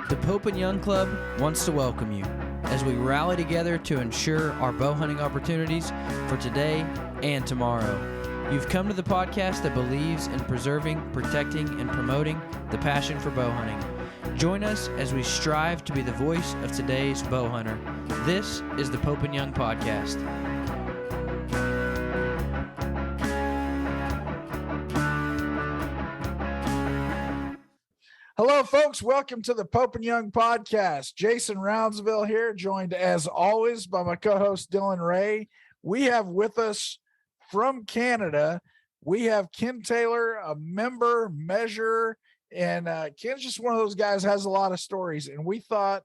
The Pope and Young Club wants to welcome you as we rally together to ensure our bow hunting opportunities for today and tomorrow. You've come to the podcast that believes in preserving, protecting, and promoting the passion for bow hunting. Join us as we strive to be the voice of today's bow hunter. This is the Pope and Young Podcast. Hello, folks. Welcome to the Pope and Young Podcast. Jason Roundsville here, joined as always by my co-host Dylan Ray. We have with us from Canada, we have Ken Taylor, a member measurer, and Ken's just one of those guys has a lot of stories, and we thought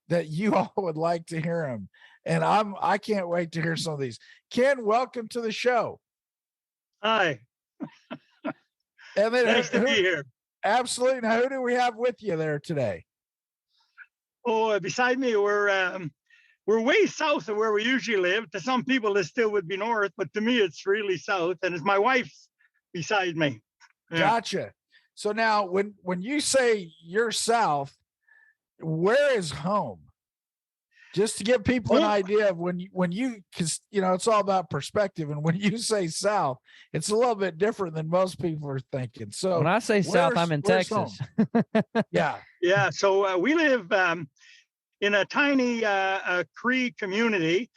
that you all would like to hear him. And I can't wait to hear some of these. Ken, welcome to the show. Hi. And then Nice to be here. Absolutely. Now, who do we have with you there today? Oh, beside me, we're way south of where we usually live. To some people, this still would be north, but to me, it's really south. And it's my wife's beside me. Yeah. Gotcha. So now, when you say you're south, where is home? Just to give people an idea of when you, because it's all about perspective, and when you say south, it's a little bit different than most people are thinking. So when I say south, I'm in Texas. Yeah. So we live in a tiny Cree community.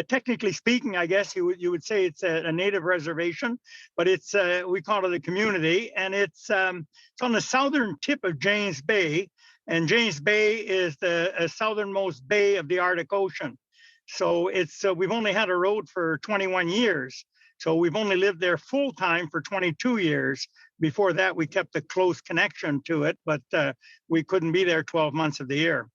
Technically speaking, I guess you would say it's a native reservation, but it's we call it a community, and it's on the southern tip of James Bay. And James Bay is the southernmost bay of the Arctic Ocean. So it's we've only had a road for 21 years. So we've only lived there full time for 22 years. Before that, we kept a close connection to it, but we couldn't be there 12 months of the year.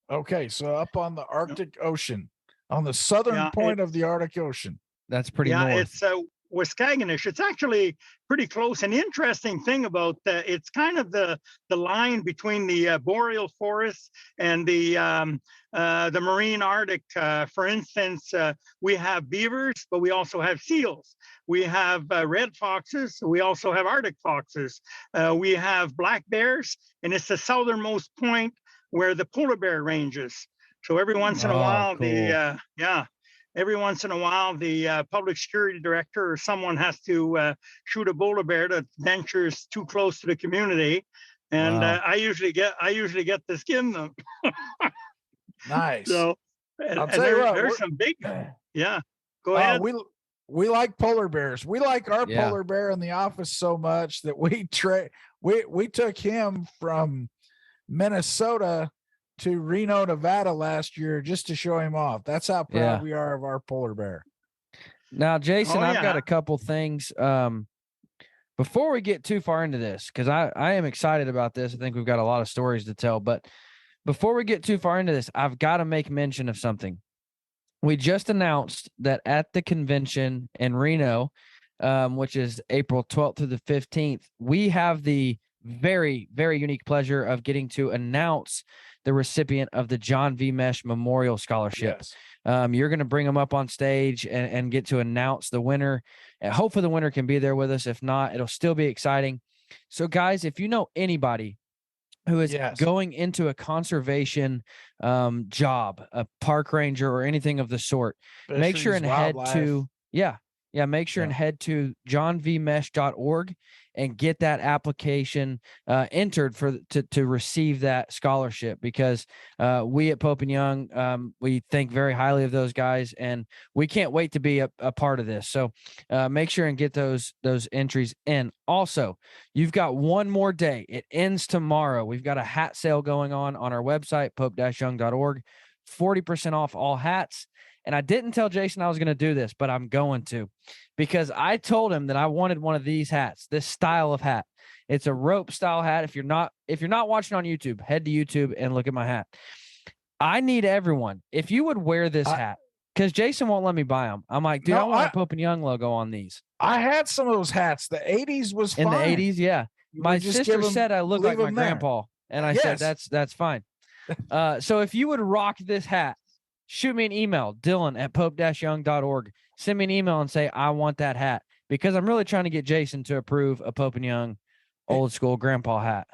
Okay, so up on the Arctic Ocean, on the southern point of the Arctic Ocean. That's pretty north. It's Waskaganish. It's actually pretty close. An interesting thing about it's kind of the line between the boreal forests and the marine Arctic. For instance, we have beavers, but we also have seals. We have red foxes. We also have Arctic foxes. We have black bears, and it's the southernmost point where the polar bear ranges. So every once in a while, cool. Every once in a while, the public security director or someone has to shoot a polar bear that ventures too close to the community, and I usually get to skin them. Nice. So, there's some big. Yeah, go ahead. We like polar bears. We like our polar bear in the office so much that we took him from Minnesota to Reno, Nevada last year just to show him off. That's how proud we are of our polar bear. Now, Jason, I've got a couple things before we get too far into this, because I am excited about this. I think we've got a lot of stories to tell, but before we get too far into this, I've got to make mention of something. We just announced that at the convention in Reno, which is April 12th through the 15th, we have the very, very unique pleasure of getting to announce the recipient of the John V. Mesh Memorial Scholarship. Yes. You're going to bring them up on stage and get to announce the winner. And hopefully the winner can be there with us. If not, it'll still be exciting. So guys, if you know anybody who is going into a conservation job, a park ranger or anything of the sort, make sure and head to, make sure and head to johnvmesh.org and get that application entered to receive that scholarship, because we at Pope and Young, we think very highly of those guys, and we can't wait to be a part of this. So make sure and get those entries in. Also, you've got one more day. It ends tomorrow. We've got a hat sale going on our website, pope-young.org, 40% off all hats. And I didn't tell Jason I was going to do this, but I'm going to, because I told him that I wanted one of these hats, this style of hat. It's a rope style hat. If you're not watching on YouTube, head to YouTube and look at my hat. I need everyone, if you would wear this hat, because Jason won't let me buy them. I'm like, dude, I want a Pope and Young logo on these. I had some of those hats. The 80s was fine. In the 80s, yeah. My sister said I look like my grandpa, and I said that's fine. So if you would rock this hat, shoot me an email, Dylan@pope-young.org. Send me an email and say, I want that hat, because I'm really trying to get Jason to approve a Pope and Young old school grandpa hat.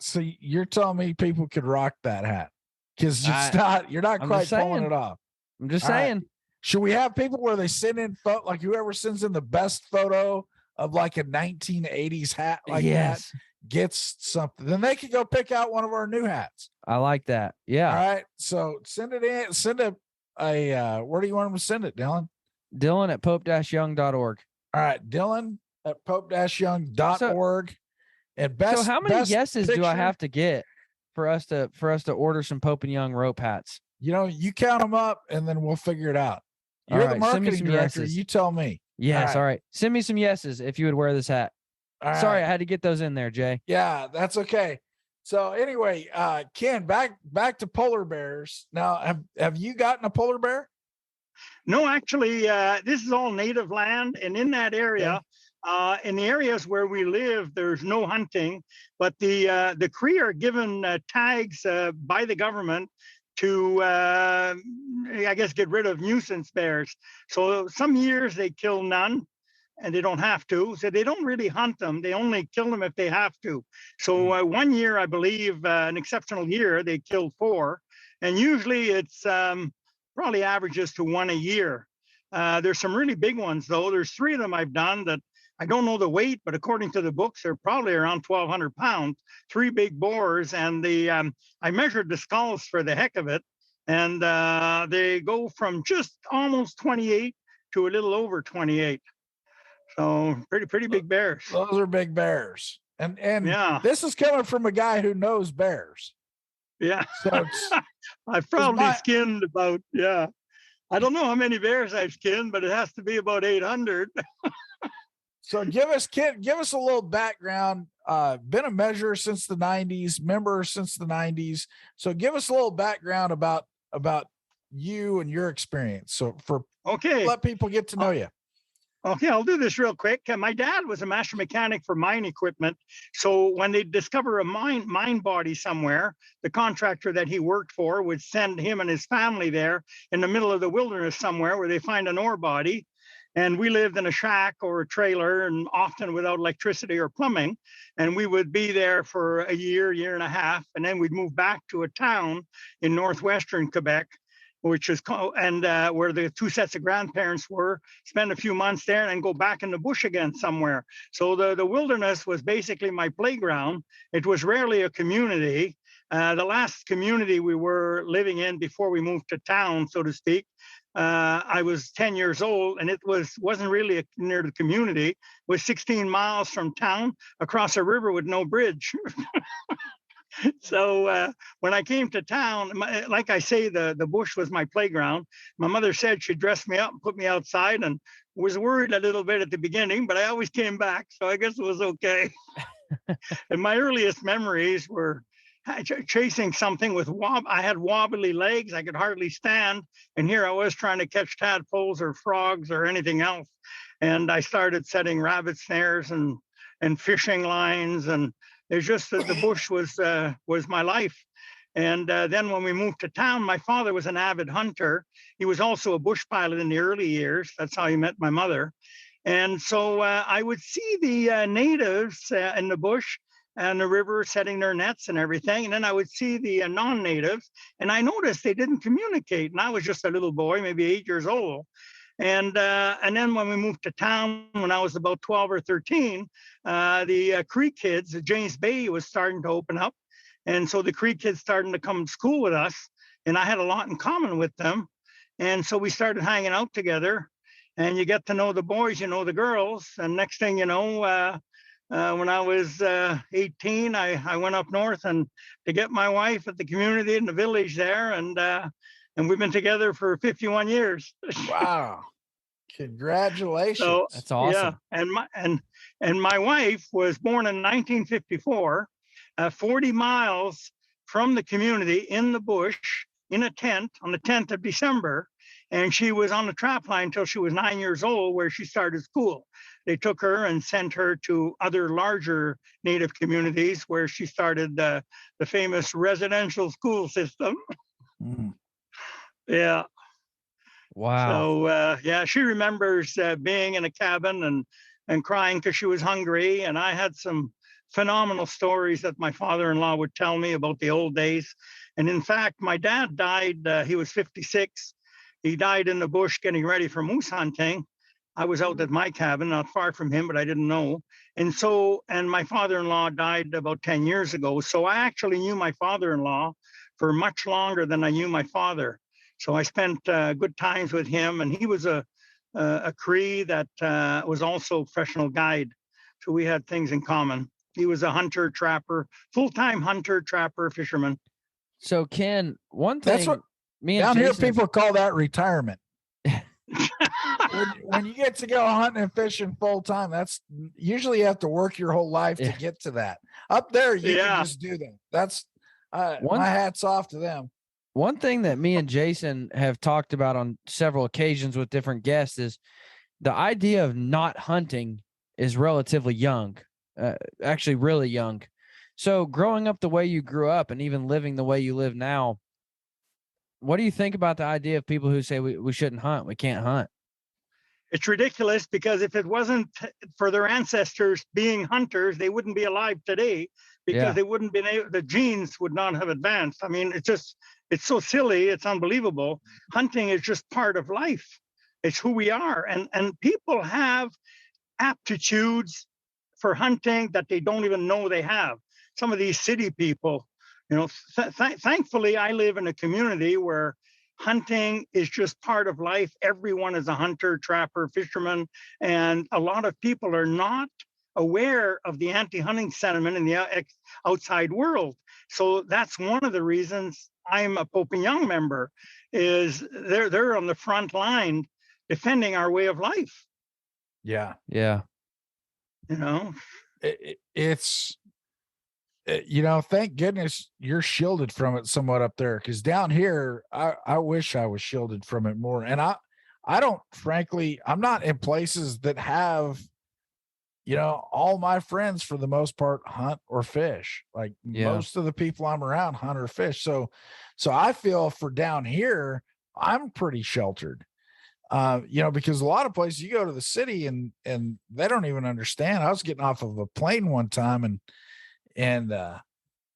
So you're telling me people could rock that hat because you're not I'm quite just saying. pulling it off. I'm just All right. saying. Should we have people where they send in like whoever sends in the best photo of like a 1980s hat like that gets something? Then they could go pick out one of our new hats. I like that. Yeah. All right. So send it in. Send a where do you want them to send it, Dylan? Dylan at pope-young.org. All right, Dylan at pope-young.org. And best. So how many yeses picture, do I have to get for us to order some Pope and Young rope hats? You count them up and then we'll figure it out. You're the marketing director. Yeses. You tell me. Yes. All right. Send me some yeses if you would wear this hat. Sorry, I had to get those in there, Jay. Yeah, that's okay. So anyway, Ken, back to polar bears. Now, have you gotten a polar bear? No, actually, this is all native land, and in that area, in the areas where we live, there's no hunting. But the Cree are given tags by the government to, I guess, get rid of nuisance bears. So some years they kill none, and they don't have to. So they don't really hunt them. They only kill them if they have to. So one year, I believe, an exceptional year, they killed 4. And usually it's probably averages to 1 a year. There's some really big ones, though. There's 3 of them I've done that I don't know the weight, but according to the books, they're probably around 1,200 pounds, 3 big boars. And I measured the skulls for the heck of it. And they go from just almost 28 to a little over 28. So pretty big bears. Those are big bears. And yeah, this is coming from a guy who knows bears. Yeah. So I've probably skinned about, I don't know how many bears I've skinned, but it has to be about 800. So give us a little background. Been a measurer since the 90s, member since the 90s. So give us a little background about you and your experience. So let people get to know you. Okay, I'll do this real quick. My dad was a master mechanic for mine equipment. So when they discover a mine body somewhere, the contractor that he worked for would send him and his family there in the middle of the wilderness somewhere where they find an ore body. And we lived in a shack or a trailer, and often without electricity or plumbing. And we would be there for a year and a half. And then we'd move back to a town in northwestern Quebec, which is where the 2 sets of grandparents were, spend a few months there and then go back in the bush again somewhere. So the wilderness was basically my playground. It was rarely a community. The last community we were living in before we moved to town, so to speak, I was 10 years old, and it wasn't really near the community. It was 16 miles from town across a river with no bridge. So when I came to town, like I say, the bush was my playground. My mother said she'd dress me up and put me outside, and was worried a little bit at the beginning, but I always came back, so I guess it was okay. And my earliest memories were chasing something with I had wobbly legs. I could hardly stand. And here I was trying to catch tadpoles or frogs or anything else. And I started setting rabbit snares and fishing lines. And it's just that the bush was my life. And then when we moved to town, my father was an avid hunter. He was also a bush pilot in the early years. That's how he met my mother. And so I would see the natives in the bush and the river setting their nets and everything. And then I would see the non-natives, and I noticed they didn't communicate. And I was just a little boy, maybe 8 years old. And then when we moved to town, when I was about 12 or 13, the Cree kids, James Bay was starting to open up. And so the Cree kids started to come to school with us, and I had a lot in common with them. And so we started hanging out together, and you get to know the boys, you know the girls. And next thing you know, when I was 18, I went up north and to get my wife at the community in the village there, and we've been together for 51 years. Wow! Congratulations! So, that's awesome. Yeah, and my wife was born in 1954, 40 miles from the community in the bush in a tent on the 10th of December. And she was on the trap line until she was 9 years old, where she started school. They took her and sent her to other larger Native communities where she started the famous residential school system. Mm. Yeah. Wow. So, she remembers being in a cabin and and crying because she was hungry. And I had some phenomenal stories that my father-in-law would tell me about the old days. And in fact, my dad died, he was 56. He died in the bush getting ready for moose hunting. I was out at my cabin, not far from him, but I didn't know. And my father-in-law died about 10 years ago. So I actually knew my father-in-law for much longer than I knew my father. So I spent good times with him, and he was a Cree that was also a professional guide. So we had things in common. He was a hunter, trapper, full-time hunter, trapper, fisherman. So Ken, one thing That's what me and down Jason here people call that retirement. when you get to go hunting and fishing full time, that's usually you have to work your whole life to get to that. Up there, you can just do that. That's my hat's off to them. One thing that me and Jason have talked about on several occasions with different guests is the idea of not hunting is relatively young, actually really young. So growing up the way you grew up and even living the way you live now, what do you think about the idea of people who say we shouldn't hunt, we can't hunt? It's ridiculous, because if it wasn't for their ancestors being hunters, they wouldn't be alive today, because they wouldn't be able, the genes would not have advanced. I mean, it's so silly. It's unbelievable. Hunting is just part of life. It's who we are. And people have aptitudes for hunting that they don't even know they have. Some of these city people, thankfully, I live in a community where hunting is just part of life. Everyone is a hunter, trapper, fisherman, and a lot of people are not aware of the anti-hunting sentiment in the outside world. So that's one of the reasons I'm a Pope and Young member, is they're on the front line defending our way of life. Yeah. It's thank goodness you're shielded from it somewhat up there, because down here I wish I was shielded from it more. And I don't, frankly, I'm not in places that have, all my friends for the most part hunt or fish. Like most of the people I'm around hunt or fish. So I feel for down here, I'm pretty sheltered. Because a lot of places you go to the city and they don't even understand. I was getting off of a plane one time and I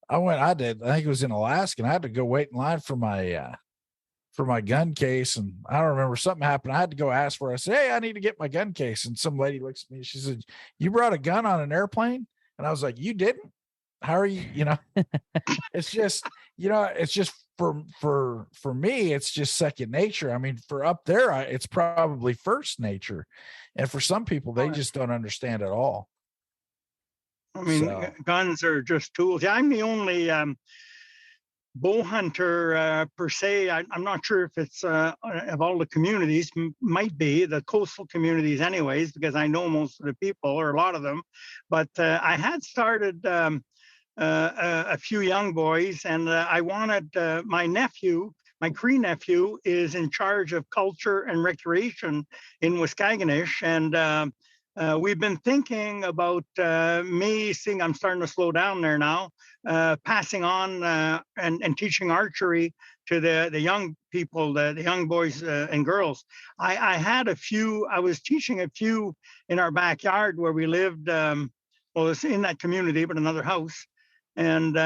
think it was in Alaska, and I had to go wait in line for my gun case. And I don't remember, something happened. I had to go ask for it. I said, "Hey, I need to get my gun case." And some lady looks at me. She said, "You brought a gun on an airplane?" And I was like, "You didn't? How are you?" It's just, it's just for me, it's just second nature. I mean, for up there, it's probably first nature. And for some people, they just don't understand at all. I mean, guns are just tools. I'm the only bow hunter per se. I'm not sure if it's of all the communities, might be the coastal communities anyways, because I know most of the people, or a lot of them. But I had started a few young boys, and I wanted my Cree nephew is in charge of culture and recreation in Waskaganish, and we've been thinking about me, seeing I'm starting to slow down there now, passing on and teaching archery to the young people, the young boys and girls. I was teaching a few in our backyard where we lived. It's in that community, but another house. And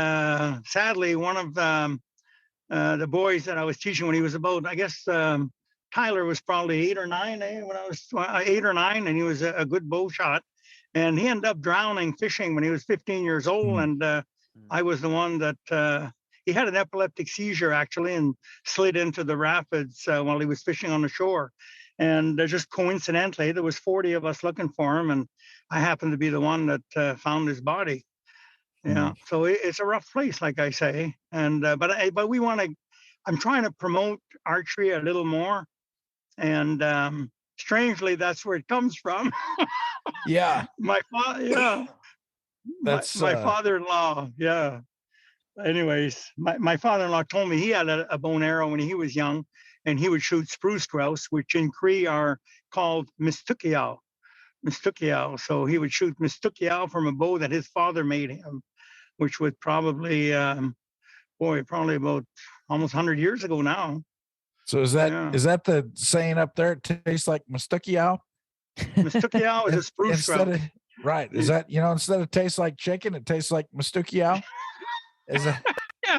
sadly, one of the boys that I was teaching, when he was about, I guess, Tyler was probably 8 or 9 when I was 8 or 9, and he was a good bow shot. And he ended up drowning fishing when he was 15 years old. And I was the one that he had an epileptic seizure, actually, and slid into the rapids while he was fishing on the shore. And just coincidentally, there was 40 of us looking for him, and I happened to be the one that found his body. So it's a rough place, like I say. And but we want to. I'm trying to promote archery a little more, and strangely, that's where it comes from. My father-in-law. Yeah. Anyways, my father-in-law told me he had a bow and arrow when he was young, and he would shoot spruce grouse, which in Cree are called mistukiao. So he would shoot mistukiao from a bow that his father made him, which was probably probably about almost 100 years ago now. So is that the saying up there? It tastes like mistukiao? Mistookiyau is a spruce instead grouse. of right. Is that, instead of taste like chicken, it tastes like Mistookiyau? Is it? Yeah,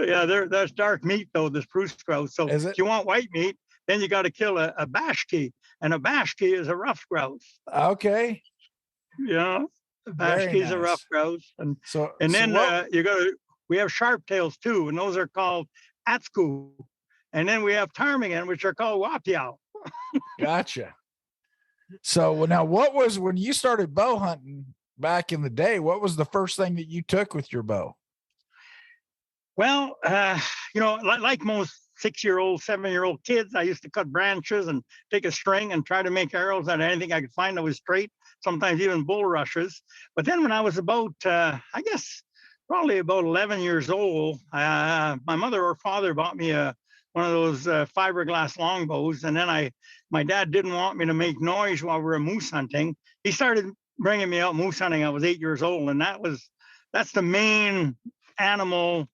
yeah. There's dark meat though. The spruce grouse. So Is if it? you want white meat, then you got to kill a bashki, and a bashki is a rough grouse. Okay. Yeah, a Very bashki is a rough nice. grouse, and So then what, you got to. We have sharp tails too, and those are called atsku. And then we have ptarmigan, which are called wapiao. gotcha. So now, what was when you started bow hunting back in the day? What was the first thing that you took with your bow? Well, like most 6-year-old, 7-year-old kids, I used to cut branches and take a string and try to make arrows out of anything I could find that was straight, sometimes even bulrushes. But then when I was about, I guess, probably about 11 years old, my mother or father bought me one of those fiberglass longbows. And then my dad didn't want me to make noise while we were moose hunting. He started bringing me out moose hunting. I was 8 years old. And that's the main animal.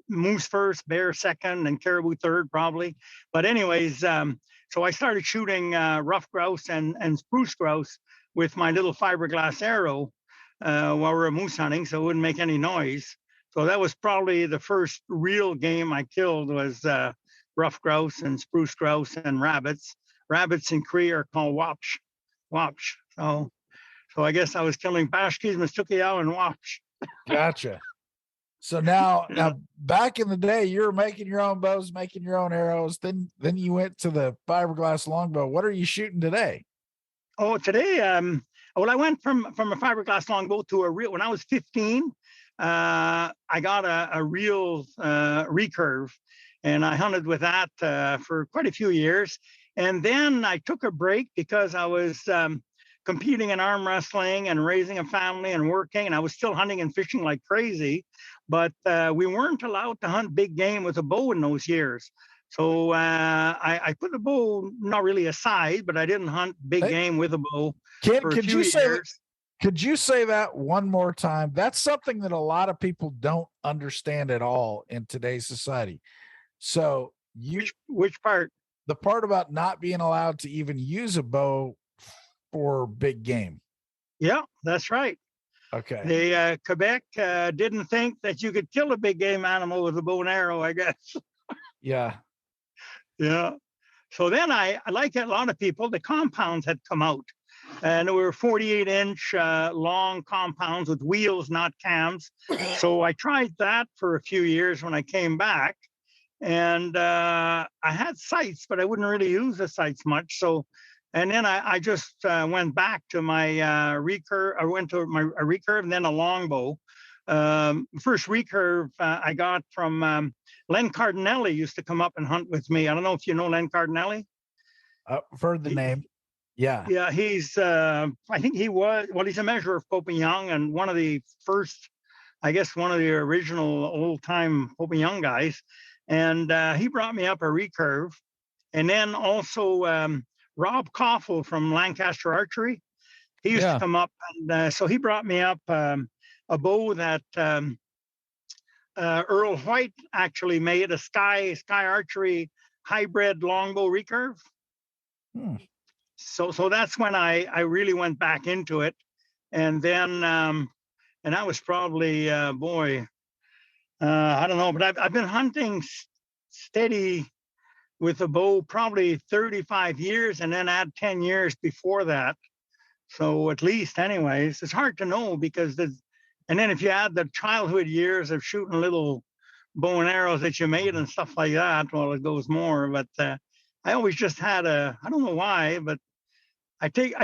Moose first, bear second, and caribou third, probably. But anyways, so I started shooting rough grouse and spruce grouse with my little fiberglass arrow while we were moose hunting, so it wouldn't make any noise. So that was probably the first real game I killed was rough grouse and spruce grouse and rabbits. Rabbits in Cree are called wapsh. So I guess I was killing bashkis, mistookiyau, and wapsh. Gotcha. So now back in the day, you were making your own bows, making your own arrows. Then you went to the fiberglass longbow. What are you shooting today? Oh, today, well, I went from a fiberglass longbow to a real. When I was 15, I got a real recurve, and I hunted with that for quite a few years. And then I took a break because I was competing in arm wrestling and raising a family and working, and I was still hunting and fishing like crazy. But we weren't allowed to hunt big game with a bow in those years. So I put the bow not really aside, but I didn't hunt big game with a bow for a few years. Could you say that one more time? That's something that a lot of people don't understand at all in today's society. So which part? The part about not being allowed to even use a bow for big game. Yeah, that's right. Okay. The Quebec didn't think that you could kill a big game animal with a bow and arrow, I guess. Yeah. Yeah. So then I like a lot of people, the compounds had come out, and there were 48-inch long compounds with wheels, not cams. So I tried that for a few years when I came back, and I had sights, but I wouldn't really use the sights much. So and then I just went back to my recurve. I went to my recurve and then a longbow. First recurve I got from Len Cardinelli used to come up and hunt with me. I don't know if you know Len Cardinelli. I've heard the name. Yeah. Yeah, he's I think he's a measurer of Pope and Young and one of the first, I guess one of the original old time Pope and Young guys. And he brought me up a recurve. And then also Rob Koffel from Lancaster Archery, he used to come up, and so he brought me up a bow that Earl White actually made, a Sky Archery hybrid longbow recurve. So that's when I really went back into it, and then and that was probably I don't know, but I've been hunting steady with a bow probably 35 years and then add 10 years before that. So at least anyways, it's hard to know because and then if you add the childhood years of shooting little bow and arrows that you made and stuff like that, well, it goes more. But I always just had I don't know why, but today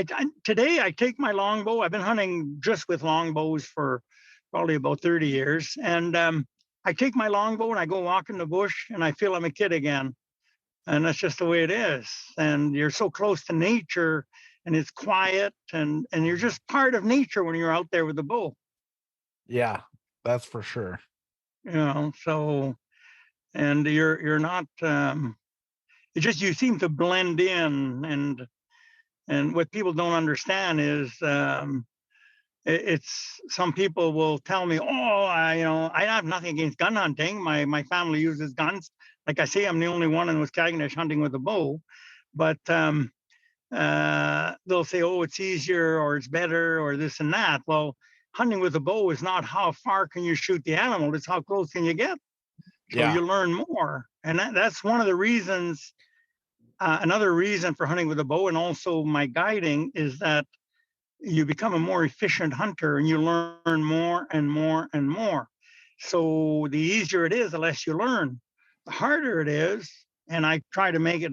I take my longbow. I've been hunting just with longbows for probably about 30 years. And I take my longbow and I go walk in the bush and I feel I'm a kid again. And that's just the way it is. And you're so close to nature and it's quiet and you're just part of nature when you're out there with the bow. Yeah, that's for sure. So, and you're not, it's just, you seem to blend in and what people don't understand is, it's some people will tell me, I have nothing against gun hunting. My family uses guns. Like I say, I'm the only one in Waskaganish hunting with a bow, but they'll say, oh, it's easier or it's better or this and that. Well, hunting with a bow is not how far can you shoot the animal, it's how close can you get. So you learn more. And that's one of the reasons, another reason for hunting with a bow and also my guiding is that you become a more efficient hunter and you learn more and more and more. So the easier it is, the less you learn. The harder it is, and I try to make it,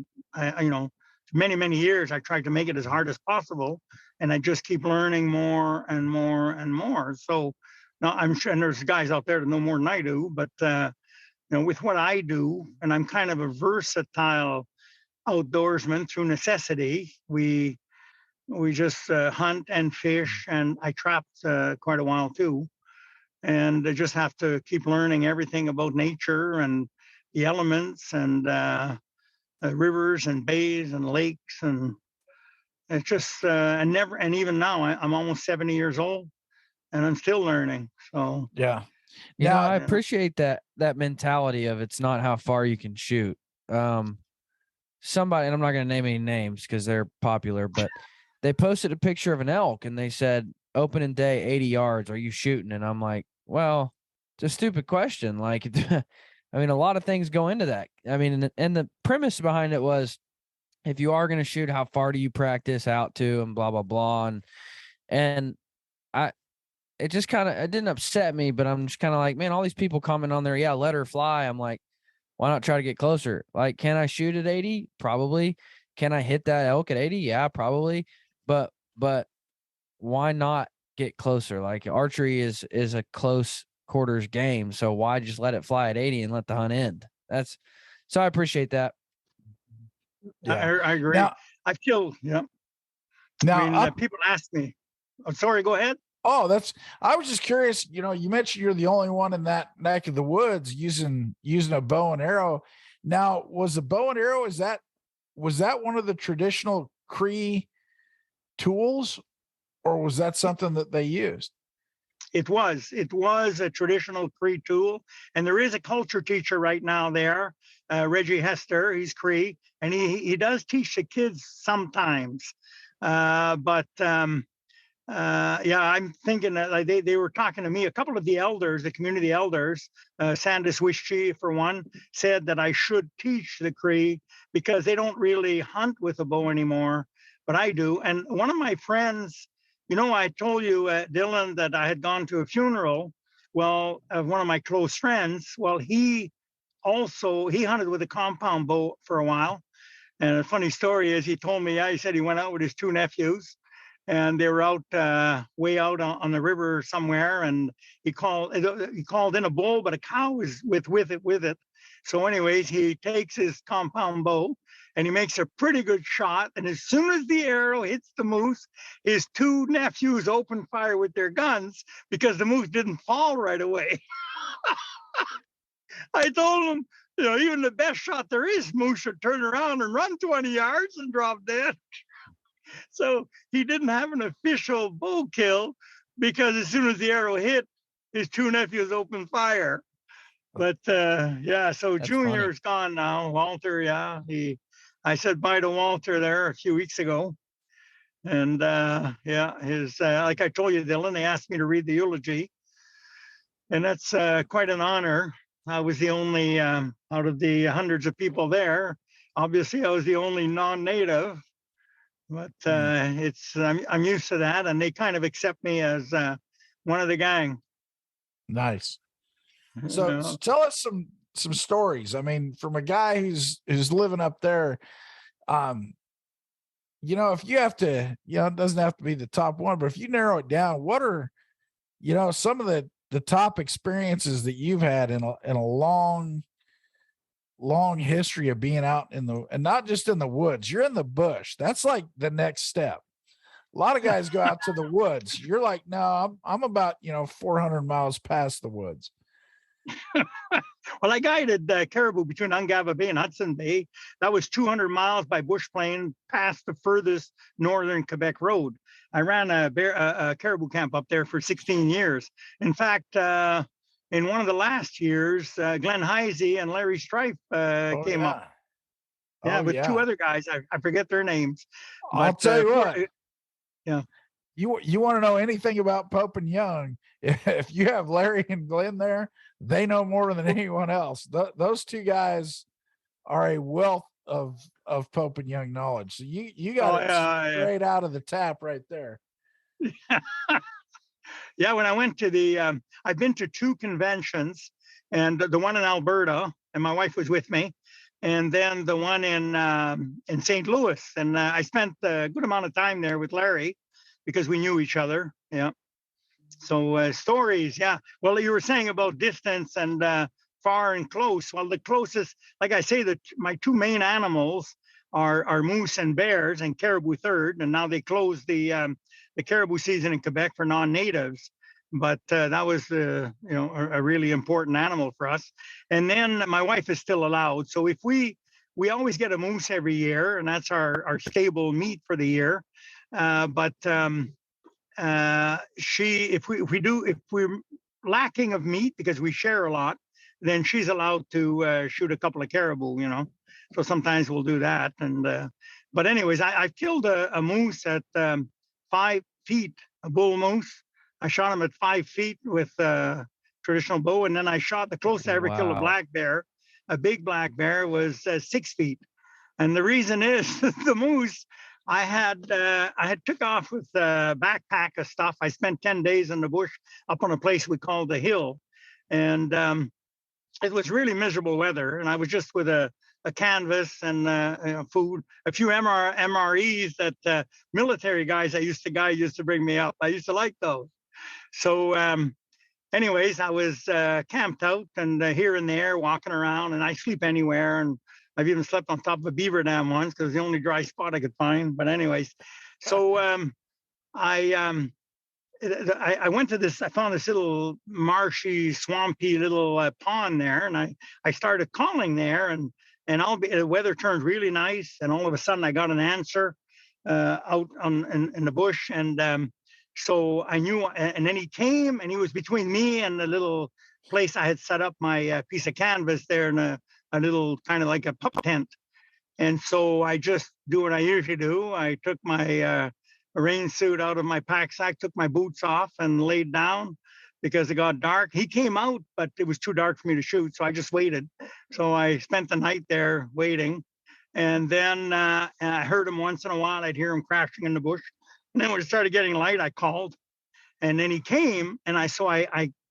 many, many years, I tried to make it as hard as possible. And I just keep learning more and more and more. So now I'm sure, and there's guys out there that know more than I do, but with what I do, and I'm kind of a versatile outdoorsman through necessity. We just hunt and fish, and I trapped quite a while too. And I just have to keep learning everything about nature and the elements and rivers and bays and lakes, and it's just and even now I'm almost 70 years old, and I'm still learning. So yeah. You know, I appreciate that mentality of it's not how far you can shoot. Somebody, and I'm not going to name any names because they're popular, but they posted a picture of an elk and they said, opening day, 80 yards. Are you shooting? And I'm like, well, it's a stupid question. Like, I mean, a lot of things go into that. I mean, and the premise behind it was, if you are going to shoot, how far do you practice out to, and blah, blah, blah. And it just kind of, it didn't upset me, but I'm just kind of like, man, all these people comment on there. Yeah, let her fly. I'm like, why not try to get closer? Like, can I shoot at 80? Probably. Can I hit that elk at 80? Yeah, probably. But why not get closer? Like, archery is a close quarters game. So why just let it fly at 80 and let the hunt end? So I appreciate that. Yeah. I agree. Now, I feel, yeah. Now, people ask me, I'm sorry, go ahead. Oh, I was just curious. You mentioned you're the only one in that neck of the woods using a bow and arrow. Now, was the bow and arrow, was that one of the traditional Cree tools, or was that something that they used? It was a traditional Cree tool, and there is a culture teacher right now there, Reggie Hester. He's Cree, and he does teach the kids sometimes. I'm thinking that like they were talking to me. A couple of the elders, the community elders, Sandus Wishchi for one, said that I should teach the Cree because they don't really hunt with a bow anymore, but I do. And one of my friends, I told you, Dylan, that I had gone to a funeral, of one of my close friends. Well, he hunted with a compound bow for a while. And a funny story is he told me, he said he went out with his two nephews and they were out way out on the river somewhere. And he called in a bull, but a cow was with it. So anyways, he takes his compound bow and he makes a pretty good shot. And as soon as the arrow hits the moose, his two nephews open fire with their guns because the moose didn't fall right away. I told him, even the best shot there is, moose should turn around and run 20 yards and drop dead. So he didn't have an official bow kill because as soon as the arrow hit, his two nephews opened fire. But so that's Junior's funny. Gone now. Walter, I said bye to Walter there a few weeks ago. And his like I told you, Dylan, they asked me to read the eulogy. And that's quite an honor. I was the only, out of the hundreds of people there, obviously I was the only non-native, but I'm used to that, and they kind of accept me as one of the gang. Nice. So tell us some stories. I mean, from a guy who's living up there, if you have to, it doesn't have to be the top one, but if you narrow it down, what are, some of the top experiences that you've had in a long history of being out and not just in the woods, you're in the bush. That's like the next step. A lot of guys go out to the woods. You're like, no, I'm about, 400 miles past the woods. Well, I guided caribou between Ungava Bay and Hudson Bay. That was 200 miles by bush plane past the furthest northern Quebec road. I ran a caribou camp up there for 16 years. In fact, in one of the last years, Glenn Heisey and Larry Strife came up. Yeah, Oh, with two yeah. other guys. I forget their names. I'll But tell you what. yeah. You want to know anything about Pope and Young? If you have Larry and Glenn there, they know more than anyone else. Those two guys are a wealth of Pope and Young knowledge. So you got it straight out of the tap right there. Yeah, when I went to I've been to two conventions, and the one in Alberta, and my wife was with me, and then the one in St. Louis, and I spent a good amount of time there with Larry because we knew each other. Yeah. So stories, yeah. Well, you were saying about distance and far and close. Well, the closest, like I say, that my two main animals are moose and bears, and caribou third. And now they closed the caribou season in Quebec for non-natives. But that was a really important animal for us. And then my wife is still allowed. So if we always get a moose every year, and that's our stable meat for the year. If we're lacking of meat because we share a lot, then she's allowed to shoot a couple of caribou, so sometimes we'll do that. And but anyways, I've killed a moose at 5 feet, a bull moose. I shot him at 5 feet with a traditional bow, and then I shot the closest I ever killed a black bear. A big black bear was 6 feet, and the reason is the moose. I had took off with a backpack of stuff. I spent 10 days in the bush up on a place we called the Hill, and it was really miserable weather. And I was just with a canvas and food, a few MREs that military guys used to bring me up. I used to like those. So anyways, I was camped out and here and there walking around, and I sleep anywhere. And I've even slept on top of a beaver dam once because it was the only dry spot I could find. But anyways, so I went to this. I found this little marshy, swampy little pond there, and I started calling there, and the weather turned really nice, and all of a sudden I got an answer out in the bush, and so I knew. And then he came, and he was between me and the little place I had set up my piece of canvas there in a little kind of like a pup tent. And so I just do what I usually do. I took my rain suit out of my pack sack, took my boots off and laid down because it got dark. He came out, but it was too dark for me to shoot. So I just waited. So I spent the night there waiting. And then and I heard him once in a while. I'd hear him crashing in the bush. And then when it started getting light, I called. And then he came, and I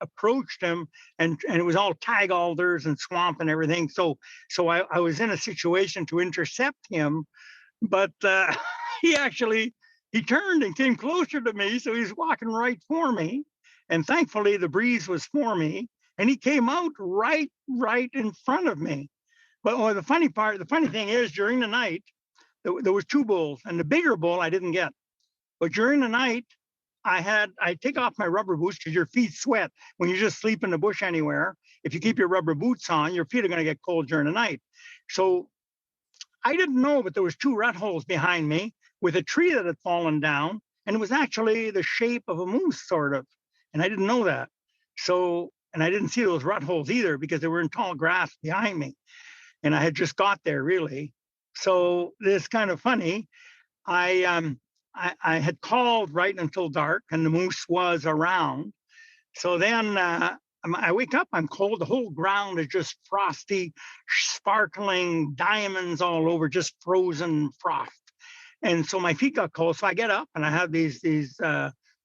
approached him, and it was all tag alders and swamp and everything. So I was in a situation to intercept him, but he turned and came closer to me. So he was walking right for me, and thankfully the breeze was for me, and he came out right in front of me. But the funny thing is, during the night, there was two bulls, and the bigger bull I didn't get. But during the night, I take off my rubber boots because your feet sweat when you just sleep in the bush anywhere. If you keep your rubber boots on, your feet are going to get cold during the night. So I didn't know, but there was two rut holes behind me with a tree that had fallen down, and it was actually the shape of a moose, sort of. And I didn't know that. So, and I didn't see those rut holes either because they were in tall grass behind me. And I had just got there, really. So it's kind of funny. I had called right until dark, and the moose was around. So then I wake up, I'm cold. The whole ground is just frosty, sparkling diamonds all over, just frozen frost. And so my feet got cold. So I get up, and I have these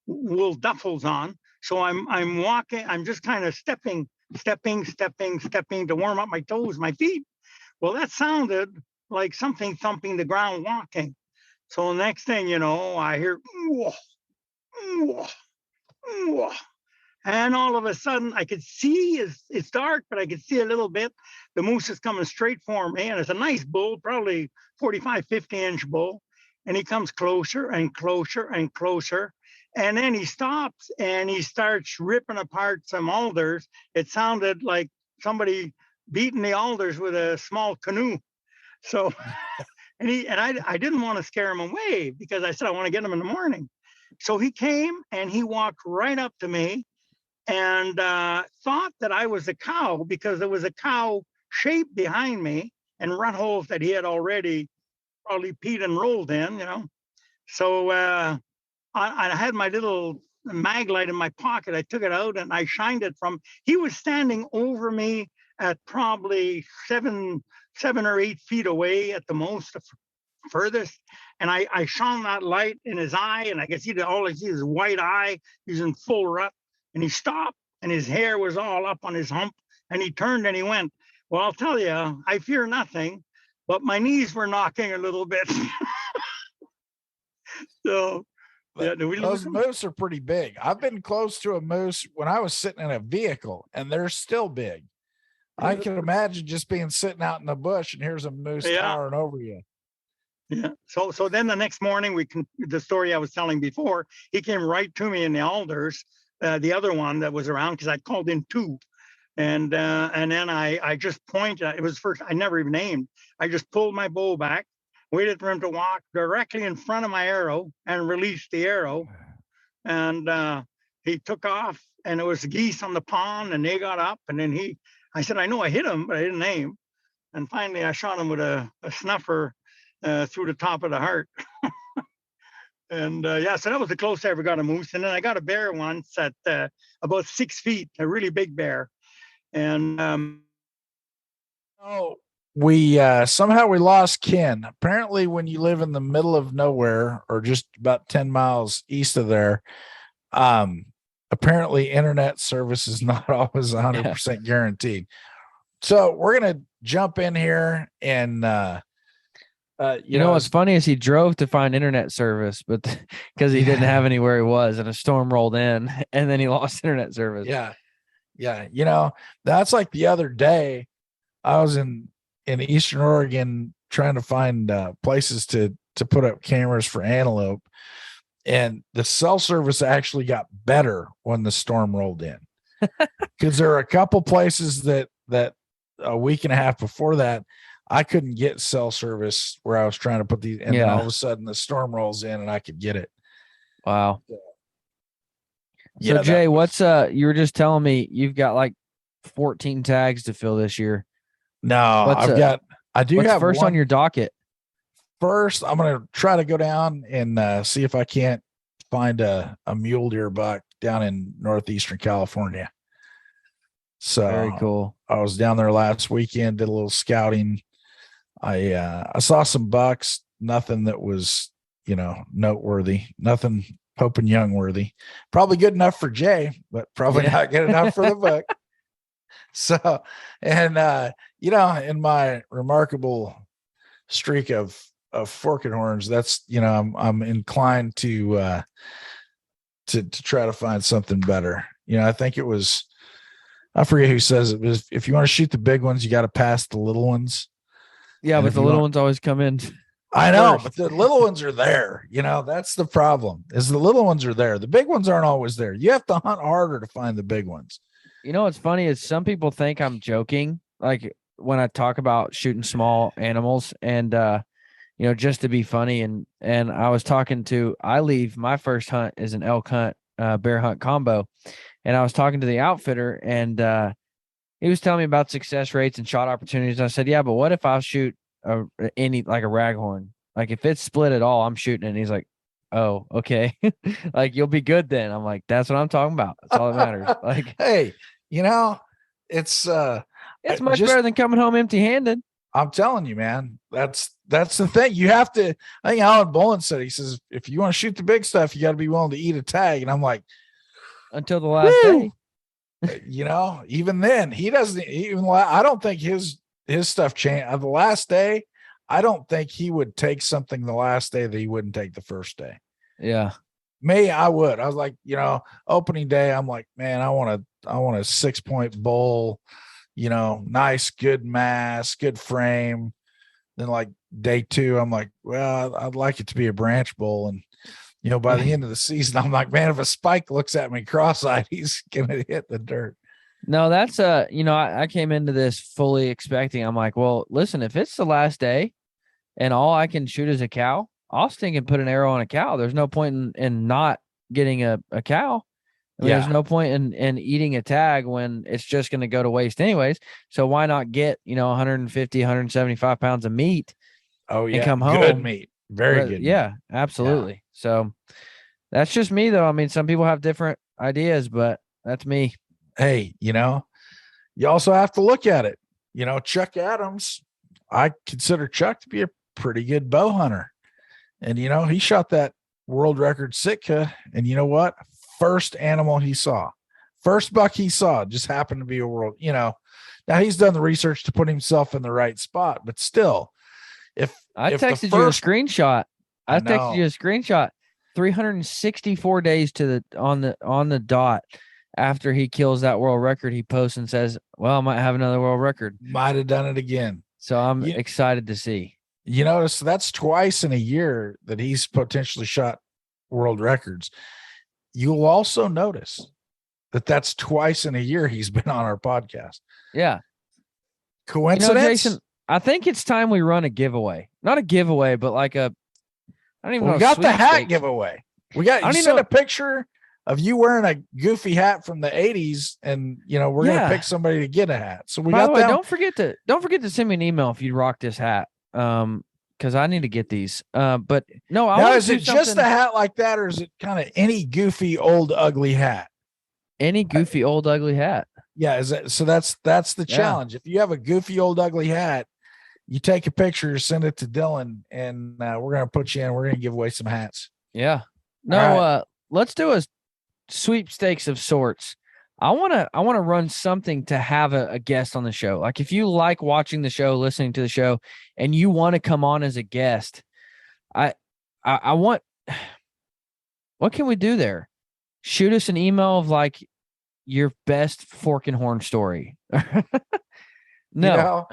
wool duffels on. So I'm walking. I'm just kind of stepping to warm up my toes, my feet. Well, that sounded like something thumping the ground walking. So the next thing you know, I hear, whoa, whoa, whoa. And all of a sudden I could see, it's dark, but I could see a little bit. The moose is coming straight for me, and it's a nice bull, probably 45, 50-inch bull. And he comes closer and closer and closer. And then he stops and he starts ripping apart some alders. It sounded like somebody beating the alders with a small canoe. So... And I didn't want to scare him away because I said I want to get him in the morning. So he came and he walked right up to me and thought that I was a cow because there was a cow shape behind me. and rut holes that he had already probably peed and rolled in, So I had my little mag light in my pocket. I took it out and I shined it he was standing over me at probably 7 or 8 feet away at the most, furthest. And I shone that light in his eye, and I could see all I see is white eye. He's in full rut, and he stopped, and his hair was all up on his hump, and he turned and he went. Well, I'll tell you, I fear nothing, but my knees were knocking a little bit. So, yeah, those moose are pretty big. I've been close to a moose when I was sitting in a vehicle, and they're still big. I can imagine just being sitting out in the bush, and here's a moose towering over you. Yeah. So then the next morning, the story I was telling before, he came right to me in the alders, the other one that was around, because I called in 2. And then I just pointed. It was first, I never even aimed. I just pulled my bow back, waited for him to walk directly in front of my arrow, and released the arrow. And he took off, and it was geese on the pond, and they got up. And then I said, I know I hit him, but I didn't aim. And finally, I shot him with a snuffer through the top of the heart. And so that was the closest I ever got a moose. And then I got a bear once at about 6 feet, a really big bear. And we somehow we lost Ken. Apparently, when you live in the middle of nowhere or just about 10 miles east of there, apparently internet service is not always 100% guaranteed. So we're gonna jump in here and you know what's funny is he drove to find internet service, but because he didn't have anywhere he was, and a storm rolled in, and then he lost internet service. Yeah. That's like the other day I was in Eastern Oregon trying to find places to put up cameras for antelope, and the cell service actually got better when the storm rolled in, because there are a couple places that a week and a half before that I couldn't get cell service where I was trying to put these, and then all of a sudden the storm rolls in and I could get it. Wow. So Jay, what's you were just telling me you've got like 14 tags to fill this year. No, I do have first on your docket. First, I'm going to try to go down and see if I can't find a mule deer buck down in northeastern California. So very cool. I was down there last weekend, did a little scouting. I saw some bucks, nothing that was, noteworthy, nothing Pope and Young worthy. Probably good enough for Jay, but probably not good enough for the buck. So, and in my remarkable streak of fork and horns, that's I'm inclined to try to find something better. I think it was, I forget who says it, was if you want to shoot the big ones, you got to pass the little ones. Yeah, but the little ones always come in. I know, but the little ones are there. That's the problem, is the little ones are there. The big ones aren't always there. You have to hunt harder to find the big ones. What's funny is some people think I'm joking, like when I talk about shooting small animals and, just to be funny. And I was talking to, my first hunt is an elk hunt, bear hunt combo. And I was talking to the outfitter, and he was telling me about success rates and shot opportunities. I said, yeah, but what if I shoot like a raghorn? Like if it's split at all, I'm shooting it. And he's like, oh, okay. Like you'll be good then. I'm like, that's what I'm talking about. That's all that matters. Like, hey, it's much better than coming home empty handed. I'm telling you, man, that's the thing. You have to, I think Alan Bolin said, he says, if you want to shoot the big stuff, you got to be willing to eat a tag. And I'm like, until the last day, even then he doesn't even, I don't think his stuff changed. The last day, I don't think he would take something the last day that he wouldn't take the first day. Yeah. Me, I would. I was like, opening day, I'm like, man, I want a 6-point bull, nice, good mass, good frame. Then like day 2, I'm like, well, I'd like it to be a branch bull. And, by the end of the season, I'm like, man, if a spike looks at me cross-eyed, he's going to hit the dirt. No, that's I came into this fully expecting, I'm like, well, listen, if it's the last day and all I can shoot is a cow, I'll sting and put an arrow on a cow. There's no point in not getting a cow. I mean, there's no point in eating a tag when it's just going to go to waste anyways. So why not get, 150, 175 pounds of meat and come home? Good meat. Very good. Yeah, absolutely. Yeah. So that's just me though. I mean, some people have different ideas, but that's me. Hey, you also have to look at it. Chuck Adams, I consider Chuck to be a pretty good bow hunter. And, he shot that world record Sitka. And you know what? First animal he saw, first buck he saw just happened to be a world, now he's done the research to put himself in the right spot, but still, if texted you a screenshot, 364 days on the dot after he kills that world record, he posts and says, well, I might have another world record. Might have done it again. So I'm excited to see. So that's twice in a year that he's potentially shot world records. You'll also notice that that's twice in a year he's been on our podcast. Yeah. Coincidence? Jason, I think it's time we run a giveaway. Not a giveaway, but like I don't even know. We got the hat giveaway. You sent a picture of you wearing a goofy hat from the 80s, and we're gonna pick somebody to get a hat. So By the way, don't forget to send me an email if you rock this hat. Because I need to get these. But no, is it just a hat like that, or is it kind of any goofy old ugly hat? Any goofy old ugly hat. Yeah, so that's the challenge. If you have a goofy old ugly hat, you take a picture, send it to Dylan, and we're gonna put you in. We're gonna give away some hats. Yeah. No, let's do a sweepstakes of sorts. I want to run something to have a guest on the show. Like if you like watching the show, listening to the show, and you want to come on as a guest, I want, what can we do there? Shoot us an email of like your best fork and horn story. No.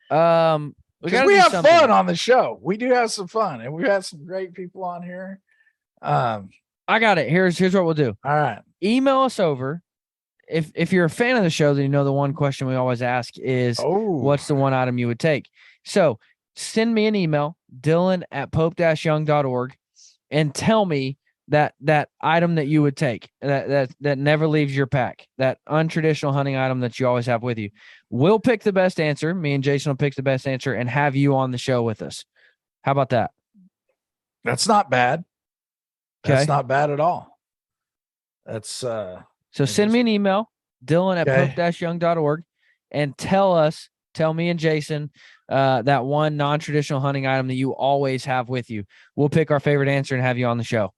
We have fun on the show. We do have some fun, and we've had some great people on here. I got it. Here's what we'll do. All right. Email us over. If you're a fan of the show, then the one question we always ask is, what's the one item you would take? So send me an email, dylan@pope-young.org, and tell me that item that you would take, that never leaves your pack, that untraditional hunting item that you always have with you. We'll pick the best answer. Me and Jason will pick the best answer and have you on the show with us. How about that? That's not bad. Okay. That's not bad at all. That's So send me an email, dylan@pope-young.org, and tell me and Jason that one non-traditional hunting item that you always have with you. We'll pick our favorite answer and have you on the show.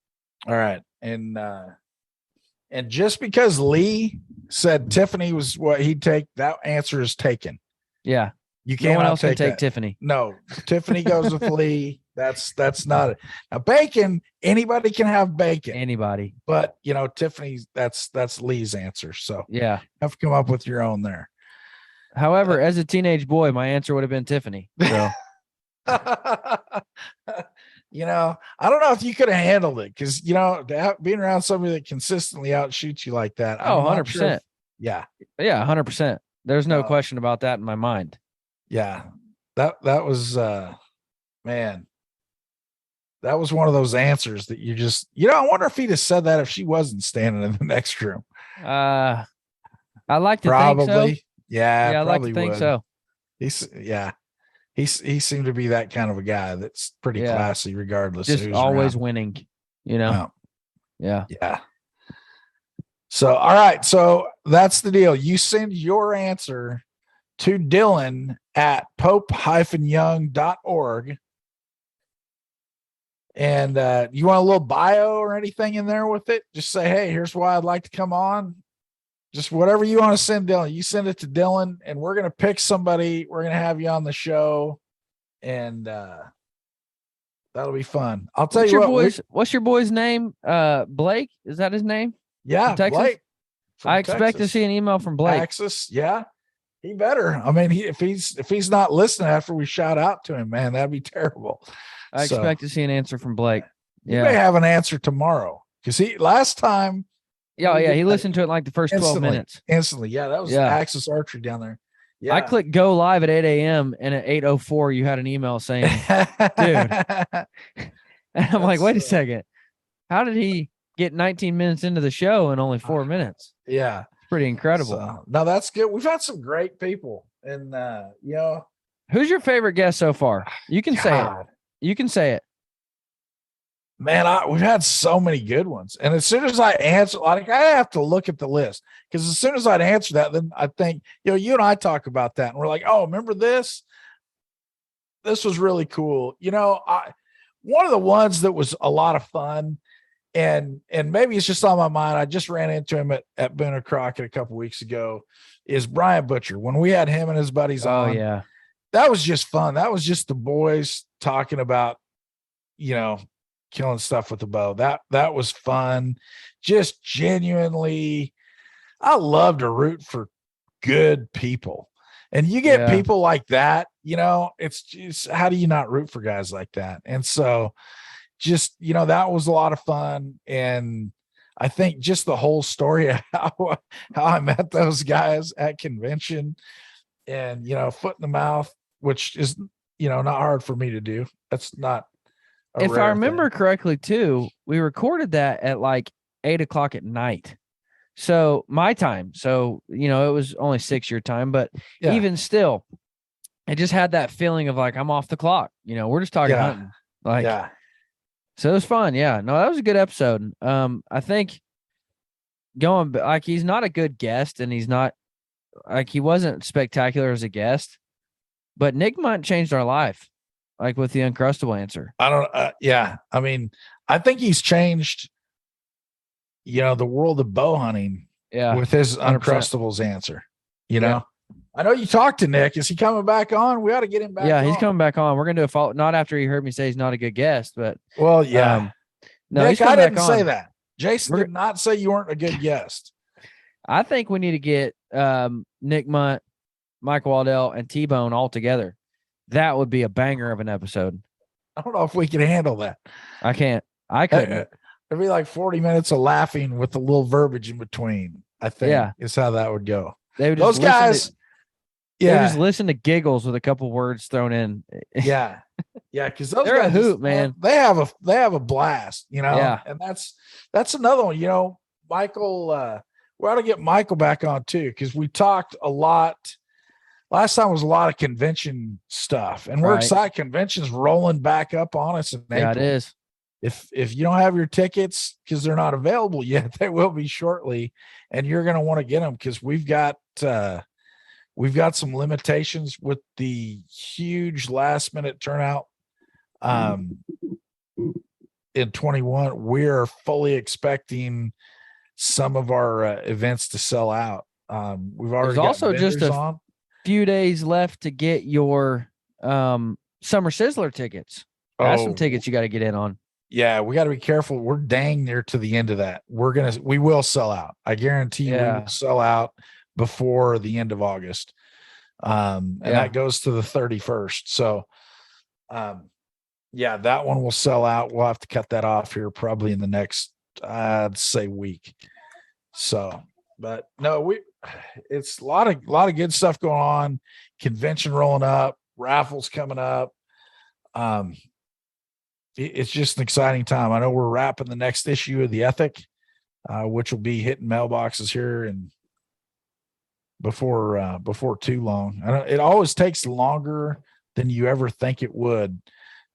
All right. And just because Lee said Tiffany was what he'd take, that answer is taken. Yeah. You can't. No one else can take Tiffany. No, Tiffany goes with Lee. That's not it. Now bacon, anybody can have bacon. Anybody. But Tiffany's that's Lee's answer. So yeah, you have to come up with your own there. However, as a teenage boy, my answer would have been Tiffany. So I don't know if you could have handled it because being around somebody that consistently outshoots you like that. 100%. Sure yeah. 100%. There's no question about that in my mind. Yeah. That was man. That was one of those answers that you just, I wonder if he'd have said that if she wasn't standing in the next room. I like to probably think so. Yeah, I like to think so. He seemed to be that kind of a guy that's pretty classy, regardless. Just of who's always around. winning, Yeah. Yeah. So, all right. So that's the deal. You send your answer to Dylan at pope-young.org. And you want a little bio or anything in there with it? Just say, hey, here's why I'd like to come on. Just whatever you want to send Dylan. You send it to Dylan, and we're going to pick somebody. We're going to have you on the show, and that'll be fun. I'll tell you what. What's your boy's name? Blake? Is that his name? Yeah, Blake. I expect to see an email from Blake. Texas, yeah. He better. I mean, if he's not listening after we shout out to him, man, that'd be terrible. I expect to see an answer from Blake. You may have an answer tomorrow because last time. Yeah, he listened to it like the first 12 minutes. Instantly, yeah, that was Axis Archery down there. Yeah, I clicked go live at 8 a.m. and at 8:04 you had an email saying, "Dude," and I'm like, "Wait a second, how did he get 19 minutes into the show in only 4 minutes. Yeah. It's pretty incredible. So, no, that's good. We've had some great people. And, who's your favorite guest so far? You can say it. You can say it. Man, we've had so many good ones. And as soon as I answer, like, I have to look at the list, because as soon as I'd answer that, then I think, you and I talk about that, and we're like, oh, remember this? This was really cool. One of the ones that was a lot of fun, and maybe it's just on my mind, I just ran into him at Boone & Crockett a couple weeks ago, is Brian Butcher. When we had him and his buddies on, yeah, that was just fun. That was just the boys talking about, killing stuff with the bow. That was fun. Just genuinely, I love to root for good people. And you get people like that, it's just, how do you not root for guys like that? And so just, that was a lot of fun. And I think just the whole story of how I met those guys at convention, and, foot in the mouth, which is, not hard for me to do. That's not, if I remember correctly too, we recorded that at like 8:00 at night. So my time. So, it was only 6 your time, but even still, I just had that feeling of like, I'm off the clock. We're just talking hunting. So it was fun. Yeah. No, that was a good episode. I think he's not a good guest, and he's not like, he wasn't spectacular as a guest, but Nick Munt changed our life. Like with the Uncrustable answer. I don't, I mean, I think he's changed, the world of bow hunting with his 100%. Uncrustables answer, I know you talked to Nick. Is he coming back on? We ought to get him back. Yeah, he's coming back on. We're going to do a follow, not after he heard me say he's not a good guest, but. Well, yeah. No, Nick, I didn't say that. Jason did not say you weren't a good guest. I think we need to get Nick Munt, Mike Waddell, and T-Bone all together. That would be a banger of an episode. I don't know if we can handle that. I can't. I couldn't. It'd be like 40 minutes of laughing with a little verbiage in between, I think, is how that would go. They would Those guys, they just listen to giggles with a couple words thrown in. Yeah. Yeah, because those They're guys, a hoot, man. They have a blast, Yeah. And that's another one, Michael, we ought to get Michael back on too, because we talked a lot. Last time was a lot of convention stuff, and we're excited. Convention's rolling back up on us in April. Yeah, it is. If you don't have your tickets because they're not available yet, they will be shortly, and you're going to want to get them, because we've got some limitations with the huge last minute turnout. In 21, we're fully expecting some of our events to sell out. We've already got also just a few days left to get your Summer Sizzler tickets. That's some tickets you got to get in on. Yeah, we got to be careful. We're dang near to the end of that. We will sell out. I guarantee you we will sell out before the end of August. And that goes to the 31st. So that one will sell out. We'll have to cut that off here probably in the next, I'd say, week. So, but no, it's a lot of good stuff going on. Convention rolling up, raffles coming up. It's just an exciting time. I know we're wrapping the next issue of The Ethic, which will be hitting mailboxes here and before too long. It always takes longer than you ever think it would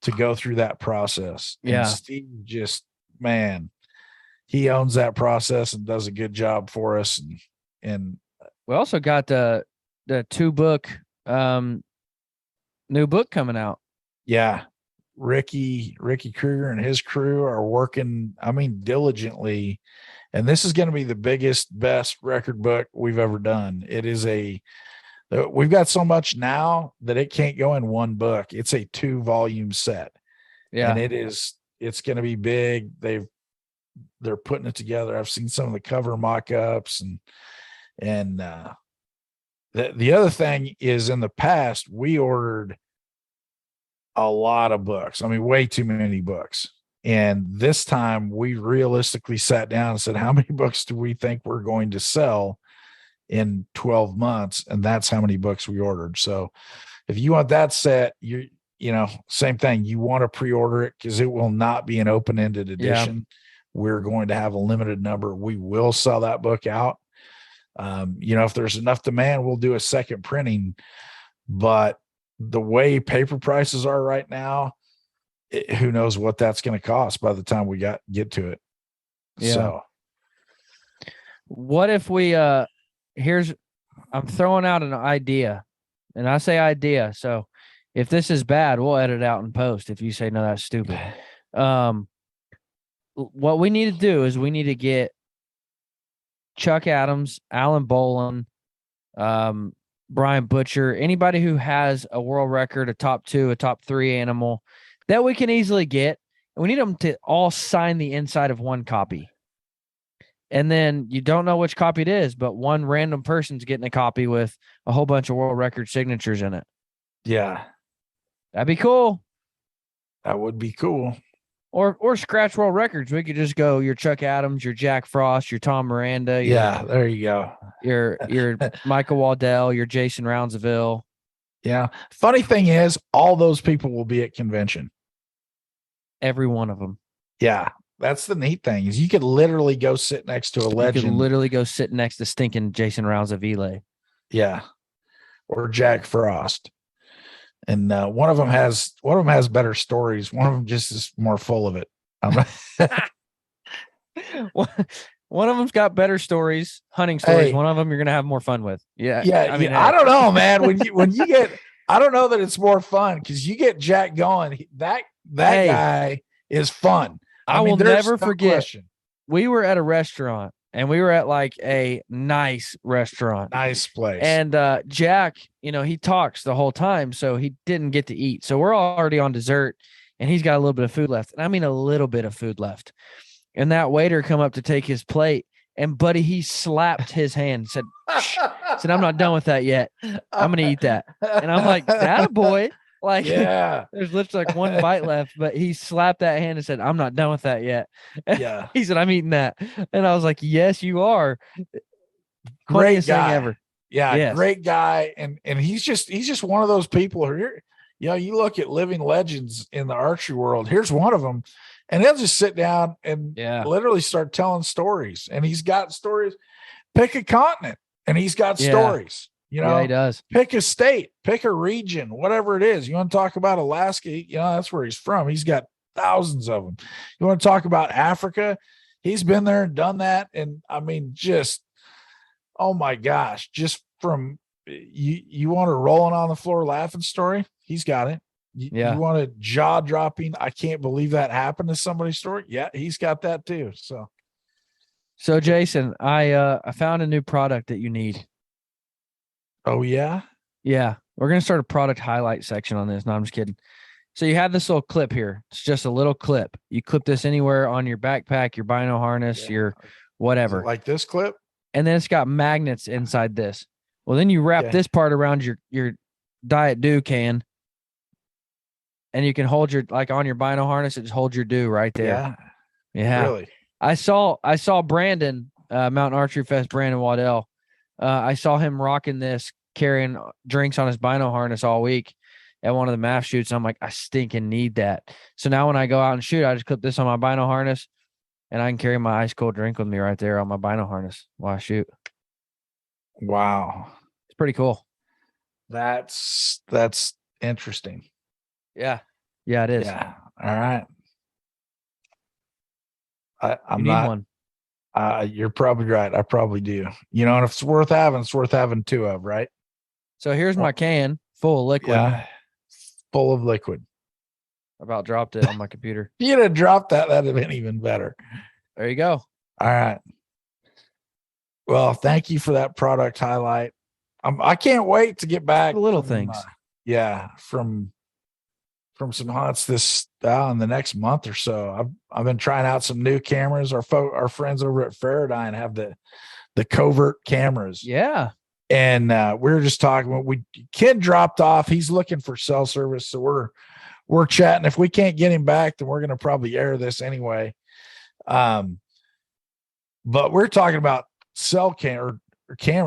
to go through that process. Yeah. And Steve he owns that process and does a good job for us. And we also got the 2-book new book coming out. Yeah. Ricky Kruger and his crew are working, diligently. And this is going to be the biggest, best record book we've ever done. We've got so much now that it can't go in one book. It's a 2-volume set. Yeah. And it's going to be big. They're putting it together. I've seen some of the cover mock-ups and the other thing is, in the past, we ordered a lot of books. Way too many books. And this time we realistically sat down and said, how many books do we think we're going to sell in 12 months? And that's how many books we ordered. So if you want that set, same thing. You want to pre-order it because it will not be an open-ended edition. we're going to have a limited number. We will sell that book out. If there's enough demand, we'll do a second printing. But the way paper prices are right now, who knows what that's going to cost by the time we get to it. Yeah. So what if we I'm throwing out an idea, and I say idea. So if this is bad, we'll edit it out in post. If you say, no, that's stupid. What we need to do is we need to get Chuck Adams, Alan Bolin, Brian Butcher, anybody who has a world record, a top 2, a top 3 animal that we can easily get. And we need them to all sign the inside of one copy. And then you don't know which copy it is, but one random person's getting a copy with a whole bunch of world record signatures in it. Yeah. That'd be cool. That would be cool. Or scratch world records. We could just go your Chuck Adams, your Jack Frost, your Tom Miranda. There you go. Your Michael Waddell, your Jason Roundsville. Yeah. Funny thing is, all those people will be at convention. Every one of them. Yeah. That's the neat thing is you could literally go sit next to a legend. You could literally go sit next to stinking Jason Roundsville. Yeah. Or Jack Frost. And one of them has better stories. One of them just is more full of it. One of them's got better stories, hunting stories. Hey, one of them you're gonna have more fun with. Yeah. I don't know, man. When you get, I don't know that it's more fun because you get Jack going. That guy is fun. I will never forget. Question. We were at a restaurant. And we were at like a nice restaurant. Nice place. And Jack, he talks the whole time, so he didn't get to eat. So we're already on dessert, and he's got a little bit of food left. And I mean a little bit of food left. And that waiter come up to take his plate, and buddy, he slapped his hand and said, I'm not done with that yet. I'm going to eat that. And I'm like, that boy. Like, yeah, there's literally like one bite left, but he slapped that hand and said, I'm not done with that yet. Yeah. He said, I'm eating that. And I was like, yes, you are. Great guy. Thing ever. Yeah. Yes. Great guy. And he's just one of those people who you look at living legends in the archery world. Here's one of them. And he'll just sit down and literally start telling stories. And he's got stories. Pick a continent and he's got stories. He does. Pick a state, pick a region, whatever it is. You want to talk about Alaska? That's where he's from. He's got thousands of them. You want to talk about Africa? He's been there and done that. And I mean, just, oh my gosh, just from you want a rolling on the floor laughing story? He's got it. You want a jaw dropping, I can't believe that happened to somebody's story? Yeah, he's got that too. So Jason, I found a new product that you need. Oh, yeah? Yeah. We're going to start a product highlight section on this. No, I'm just kidding. So you have this little clip here. It's just a little clip. You clip this anywhere on your backpack, your bino harness, your whatever. Like this clip? And then it's got magnets inside this. Well, then you wrap this part around your Diet Dew can. And you can hold like on your bino harness, it just holds your dew right there. Yeah. Really? I saw Brandon, Mountain Archery Fest, Brandon Waddell. I saw him rocking this, carrying drinks on his bino harness all week at one of the MAF shoots. I'm like, I stinking need that. So now when I go out and shoot, I just clip this on my bino harness and I can carry my ice cold drink with me right there on my bino harness while I shoot. Wow. It's pretty cool. That's interesting. Yeah. Yeah, it is. Yeah. All right. I'm need not one. You're probably right. I probably do. And if it's worth having two of, right? So here's my can full of liquid. Yeah. Full of liquid. I about dropped it on my computer. If you'd have dropped that, that'd have been even better. There you go. All right. Well, thank you for that product highlight. I can't wait to get back. The little things. From some hunts this in the next month or so. I've been trying out some new cameras. Our friends over at Faraday have the covert cameras. Yeah. And we were just talking. Kid dropped off. He's looking for cell service, so we're chatting. If we can't get him back, then we're going to probably air this anyway. But we're talking about cell cameras.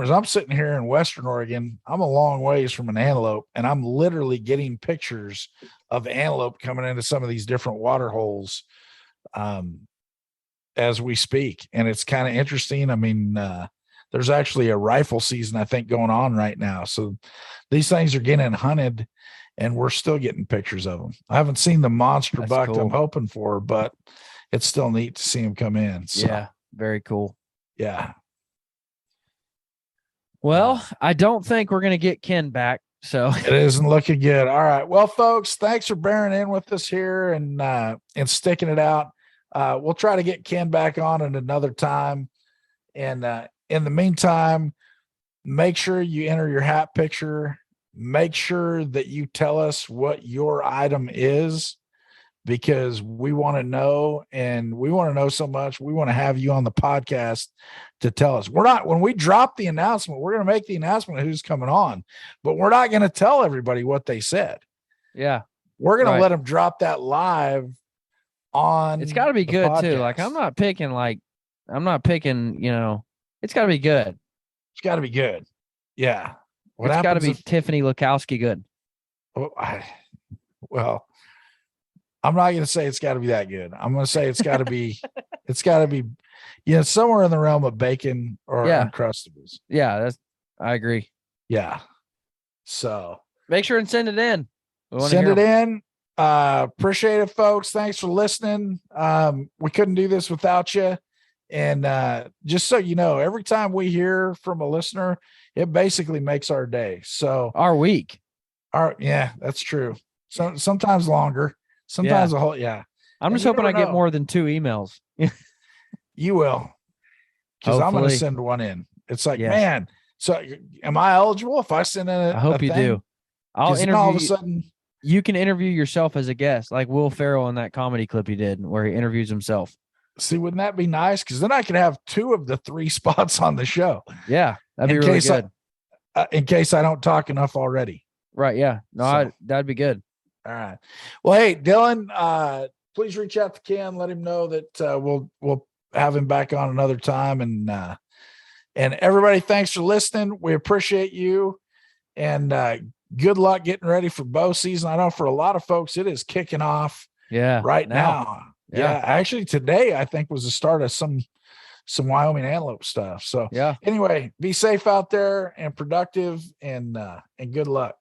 I'm sitting here in Western Oregon. I'm a long ways from an antelope, and I'm literally getting pictures of antelope coming into some of these different water holes. And as we speak. And it's kind of interesting. I mean, there's actually a rifle season, I think, going on right now. So these things are getting hunted and we're still getting pictures of them. I haven't seen the monster That's buck cool. I'm hoping for, but it's still neat to see him come in. So, Yeah, very cool. yeah. Well, I don't think we're going to get Ken back. So it isn't looking good. All right. Well, folks, thanks for bearing in with us here and sticking it out. We'll try to get Ken back on at another time. And in the meantime, make sure you enter your hat picture. Make sure that you tell us what your item is, because we want to know, and we want to know so much. We want to have you on the podcast to tell us. When we drop the announcement, we're going to make the announcement of who's coming on, but we're not going to tell everybody what they said. Yeah. We're going to let them drop that live on. It's got to be good podcast. too. Like I'm not picking, it's got to be good. It's got to be good. Yeah. It's got to be Tiffany Lukowski good. Well, I'm not going to say it's got to be that good. I'm going to say it's got to be, somewhere in the realm of bacon or Uncrustables. Yeah, I agree. Yeah. So make sure and send it in. Send it in. Appreciate it, folks. Thanks for listening. We couldn't do this without you. And just so you know, every time we hear from a listener, it basically makes our day. So our week. Yeah, that's true. So sometimes longer, sometimes a whole, I'm just hoping I get more than 2 emails. You will. Because I'm going to send one in. It's like, man, so am I eligible if I send in I hope you do. I'll interview all of a sudden. You can interview yourself as a guest, like Will Ferrell in that comedy clip he did where he interviews himself. See, wouldn't that be nice? Because then I could have 2 of the 3 spots on the show. Yeah, that'd be really good. In case I don't talk enough already. Right. Yeah. No, that'd be good. All right. Well, hey, Dylan, please reach out to Ken. Let him know that we'll have him back on another time. And everybody, thanks for listening. We appreciate you. And good luck getting ready for bow season. I know for a lot of folks, it is kicking off. Yeah. Right now. Yeah. Actually, today I think was the start of some Wyoming antelope stuff. So yeah. Anyway, be safe out there and productive and good luck.